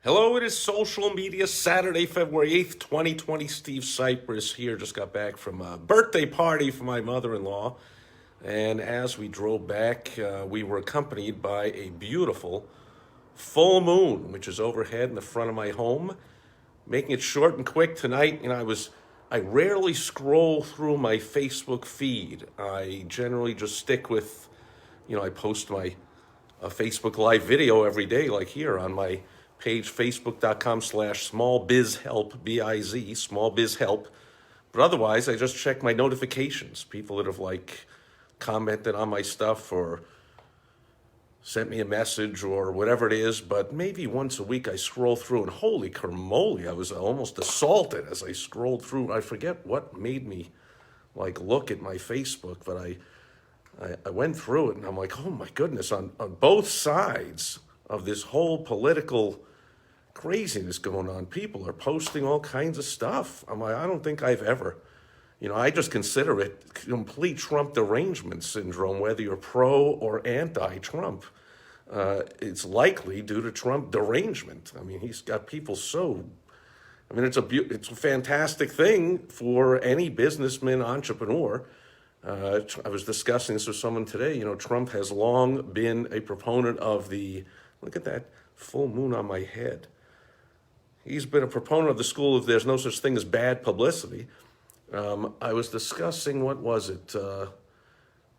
Hello, it is Social Media Saturday, February 8th, 2020. Steve Sipress here. Just got back from a birthday party for my mother-in-law. And as we drove back, we were accompanied by a beautiful full moon, which is overhead in the front of my home. Making it short and quick tonight, I rarely scroll through my Facebook feed. I generally just stick with, I post my a Facebook Live video every day, like here on my page, facebook.com/smallbizhelp, B-I-Z, smallbizhelp. But otherwise, I just check my notifications. People that have commented on my stuff or sent me a message or whatever it is. But maybe once a week I scroll through, and holy carmoly, I was almost assaulted as I scrolled through. I forget what made me look at my Facebook, but I went through it and I'm like, oh my goodness, on both sides of this whole political craziness going on, people are posting all kinds of stuff. I'm like, I don't think I've ever, I just consider it complete Trump derangement syndrome, whether you're pro or anti-Trump. It's likely due to Trump derangement. I mean, he's got people it's a fantastic thing for any businessman, entrepreneur. I was discussing this with someone today. Trump has long been a proponent of look at that full moon on my head. He's been a proponent of the school of there's no such thing as bad publicity. I was discussing, what was it?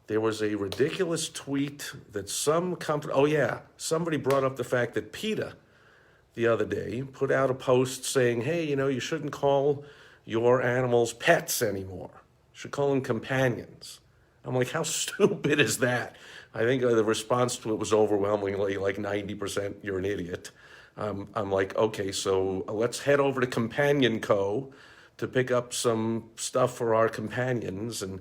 There was a ridiculous tweet that some company, somebody brought up the fact that PETA the other day put out a post saying, hey, you shouldn't call your animals pets anymore. You should call them companions. I'm like, how stupid is that? I think the response to it was overwhelmingly 90%, you're an idiot. I'm like, okay, so let's head over to Companion Co. to pick up some stuff for our companions. And,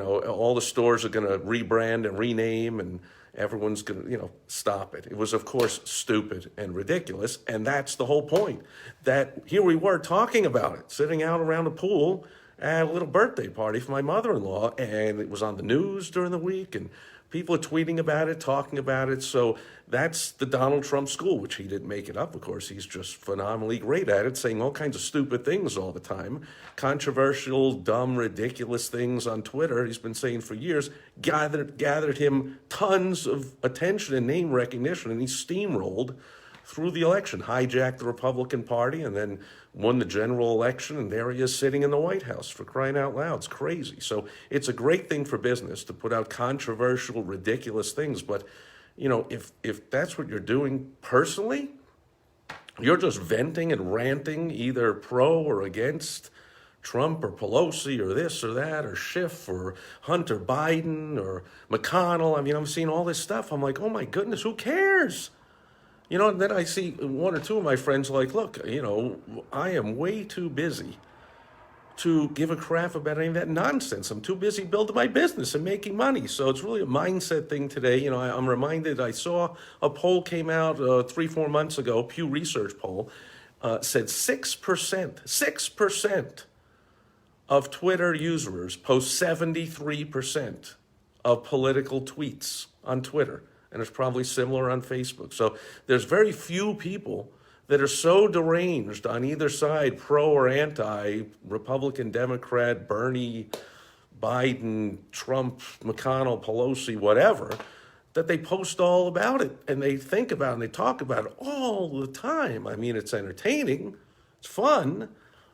all the stores are going to rebrand and rename, and everyone's going to, stop it. It was, of course, stupid and ridiculous. And that's the whole point. That here we were talking about it, sitting out around a pool at a little birthday party for my mother-in-law, and it was on the news during the week, and people are tweeting about it, talking about it. So that's the Donald Trump school, which he didn't make it up. Of course, he's just phenomenally great at it, saying all kinds of stupid things all the time. Controversial, dumb, ridiculous things on Twitter, he's been saying for years, gathered him tons of attention and name recognition, and he steamrolled through the election, hijacked the Republican Party, and then won the general election, and there he is sitting in the White House, for crying out loud. It's crazy. So it's a great thing for business to put out controversial, ridiculous things, but if that's what you're doing personally, you're just venting and ranting, either pro or against Trump or Pelosi or this or that or Schiff or Hunter Biden or McConnell. I mean, I'm seeing all this stuff. I'm like, oh my goodness, who cares? And then I see one or two of my friends look, I am way too busy to give a crap about any of that nonsense. I'm too busy building my business and making money. So it's really a mindset thing today. I'm reminded, I saw a poll came out 3-4 months ago, Pew Research poll, said 6% of Twitter users post 73% of political tweets on Twitter. And it's probably similar on Facebook. So there's very few people that are so deranged on either side, pro or anti, Republican, Democrat, Bernie, Biden, Trump, McConnell, Pelosi, whatever, that they post all about it and they think about it and they talk about it all the time. I mean, it's entertaining, it's fun.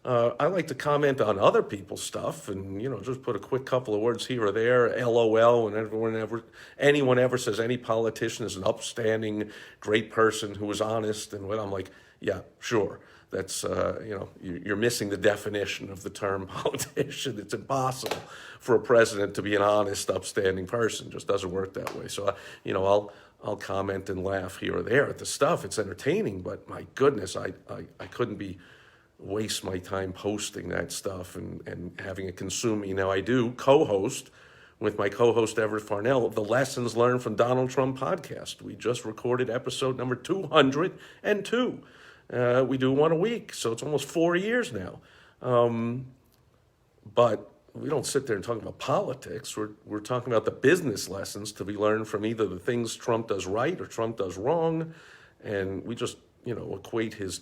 I like to comment on other people's stuff and, just put a quick couple of words here or there, LOL, when anyone ever says any politician is an upstanding, great person who is honest. And when I'm like, yeah, sure. That's, you're missing the definition of the term politician. It's impossible for a president to be an honest, upstanding person. It just doesn't work that way. So, I'll comment and laugh here or there at the stuff. It's entertaining, but my goodness, I couldn't waste my time posting that stuff and having it consume me. Now, I do co-host with my co-host Everett Farnell the Lessons Learned from Donald Trump podcast. We just recorded episode number 202. We do one a week, so it's almost 4 years now. But we don't sit there and talk about politics. We're talking about the business lessons to be learned from either the things Trump does right or Trump does wrong. And we just equate his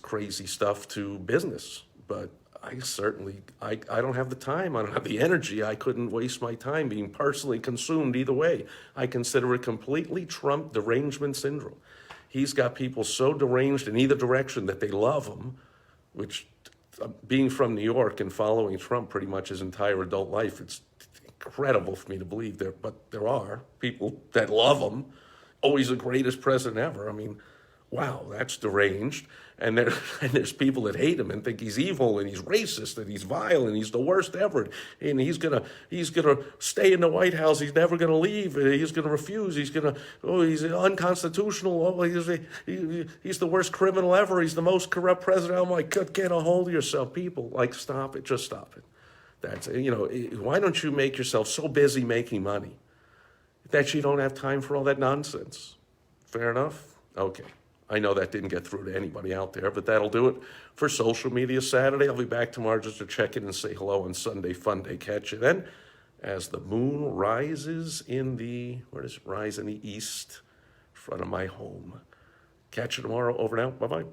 crazy stuff to business. But I don't have the time. I don't have the energy. I couldn't waste my time being personally consumed either way. I consider it completely Trump derangement syndrome. He's got people so deranged in either direction that they love him, which, being from New York and following Trump pretty much his entire adult life, it's incredible for me to believe there, but there are people that love him. Always the greatest president ever. I mean, wow, that's deranged. And there's people that hate him and think he's evil and he's racist and he's vile and he's the worst ever. And he's gonna stay in the White House. He's never gonna leave. He's gonna refuse. He's unconstitutional. He's the worst criminal ever. He's the most corrupt president. I'm like, get a hold of yourself, people. Like, stop it. Just stop it. Why don't you make yourself so busy making money that you don't have time for all that nonsense? Fair enough? Okay. I know that didn't get through to anybody out there, but that'll do it for Social Media Saturday. I'll be back tomorrow just to check in and say hello on Sunday Fun Day. Catch you then as the moon rises where does it rise in the east, in front of my home. Catch you tomorrow. Over and out. Bye-bye.